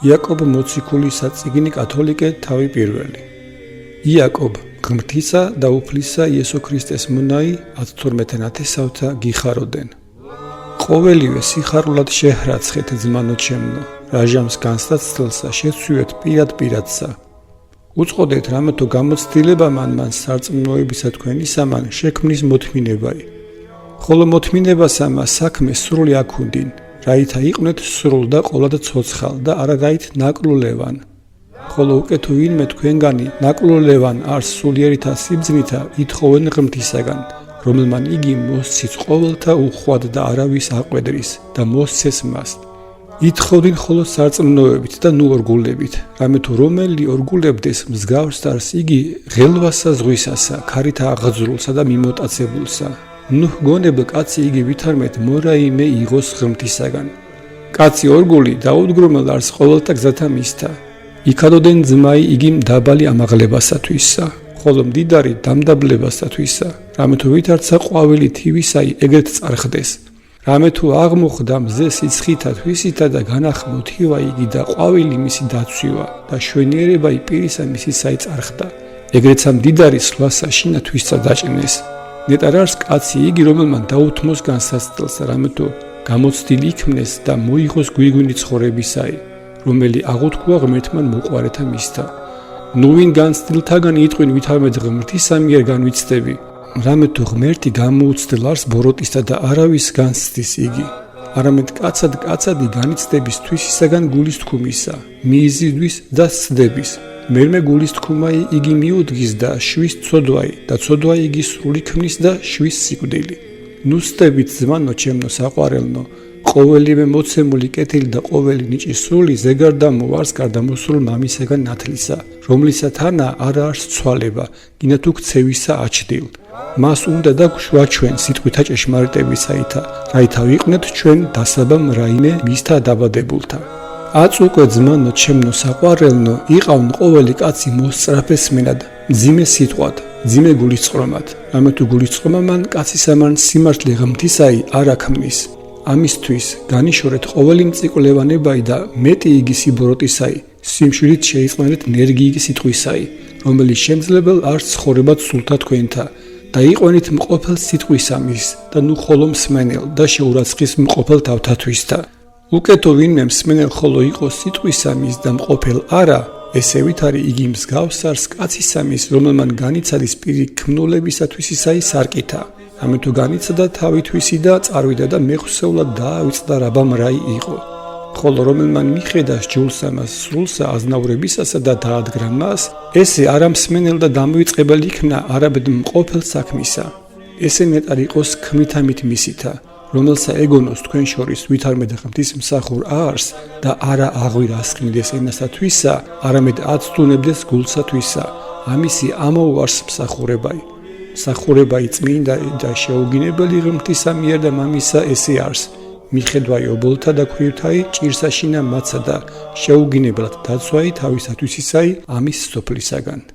იაკობ მოციქულის წიგნი კათოლიკე თავი პირველი. იაკობ ღმრთისა და უფლისა იესო ქრისტეს მონაი 12 ნათესავთა გიხაროდენ. ყოველივე სიხარულად შეჰრაცხეთ ძმანო ჩემნო, რაჟამს განსაცდელსა შეცვიეთ პირადსა. უწყოდეთ რამეთო გამოცდილება მან სარწმუნოებისა თქვენისა მან შექმნის მოთმინებაი. ხოლო მოთმინებასა მას საქმე სრული აქუნდინ, რაითა იყვნენ სრულ და ყოლად ცოცხალ და არა რაით ნაკლულევან. ხოლო უკეთო ვინმე თქვენგანი ნაკლულევან არს სულიერითა სიბძნითა ითხოვენ ღმრთისაგან, რომელმან იგი მოსცის ყოველთა უხვად და არავის აყვედრის და მოსცეს მას. ითხოვდინ ხოლო სარწმუნოებით და ნუ ორგულებით, რამეთო რომელი ორგულებდეს მსგავს დარს იგი ღელვასა ზღვისასა, ქარითა აღძრულსა და მიმოტაცებულსა. ნუ გონებო კაცი იგი ვითარმეთ მორაიმე იღოს ღმრთისაგან. კაცი ორგული დაუდგრომელ არს ყოველთა გზათა მისთა. იქადოდენ ძმაი იგი დაბალი ამაღლებასათვისა, ხოლო მდიდარი დამდაბლებასათვისა, რამეთო ვითარცა ყვავილი თივისაი ეგრეთ წარხდეს. რამეთო აღმოხდა მზე სიცხითა თვისითა და განახმო თივა იგი და ყვავილი მისი დაცვივა და შვენიერებაი პირისა მისისაი წარხდა. ეგრეცა მდიდარი სვლასა შინა თვისსა დაჭნეს. ნეტარ არს კაცი იგი რომელმან დაუთმოს განსაცდელსა, რამეთო გამოცდილი იქმნეს და მოიღოს გვირგვინი ცხოვრებისაი, რომელი აღუთქვა ღმერთმან მოყვარეთა მისთა. ნუ ვინ განცდილთაგან იტყვინ ვითარმედ ღმრთისა მიერ განვიცდები, რამეთო ღმერთი გამოუცდილ არს ბოროტისა და არავის განცდის იგი, არამედ კაცადი განიცდების თვისისაგან გულის თქუმისა, მიიზიდვის და სცდების. მერმე გულის თქუმაი იგი მიუდგის და შვის ცოდვაი და ცოდვაი იგი სრული ქმნის და შვის სიკვდილი. ნუ სდებით ძმანო ჩემნო საყვარელნო, ყოველივე მოცემული კეთილი და ყოველი ნიჭი სრული ზეგარდამო ვარს გარდამოსრულ მამისაგან ნათლისა, რომლისათანა არა არს ცვალება, გინა თუ ქცევისა აჩდილ. მას უნდა და გვშვაჩვენ სიტყვითა ჭეშმარიტებისაითა, რაითა ვიყვნეთ ჩვენ დასაბამ რაიმე მისთა დაბადებულთა. აწუკვე ძმანო ჩემნო საყვარელნო, იყავნ ყოველი კაცი მოსწრაფესმენად, მძიმე სიტყვად, მძიმე გულისწყრომად, რამეთო გულისწყრომა მან კაცისამან სიმართლე ღმრთისაი არ აქმნის. ამისთვის განიშორეთ ყოველი მწიკვლევანებაი და მეტი იგი სიბოროტისაი, სიმშვიდით შეიწყნარეთ ნერგი იგი სიტყვისაი, რომელიც შემძლებელ არს ცხოვრებად სულთა თქვენთა, და იყვენით მყოფელ სიტყვისამის და ნუ ხოლო მსმენელ და შეურაცხის მყოფელ თავთათვისთა. უკეთო ვინმე მსმენელ ხოლო იყოს სიტყვისამის და მყოფელ არა, ესე ვითარი იგი მსგავს არს კაცისამის, რომელმან განიცადის პირი ქმნოლებისათვისისაი სარკითა. ამეთო განიცადა თავითვისი და წარვიდა და მეხსეულად დაავიწყდა რაბამ რაი იყო. ხოლო რომელმან მიხედა ჯულსამას სრულსა აზნაურებისასა და დაადგრა მას, ესე არა მსმენელ და დამოიწყებელი იქნა არაბედ მყოფელ საქმისა. ესე ნეტარ იყოს ქმნითამით მისითა, რომელსა ეგონოს თქვენ შორის ვითარმედ ღმრთის მსახურ არს და არა აღვირ ასყნიდეს ენასათვისა, არამედ აცდუნებდეს გულსათვისა, ამისი ამოუარს მსახურებაი. მსახურებაი წმინდა და შეუგინებელი ღმრთისა მიერ და მამისა ესე არს, მიხედვაი ობოლთა და ქვრივთაი ჭირსაშინა მაცა და შეუგინებლად დაცვაი თავისათვისისაი ამის სოფლისაგან.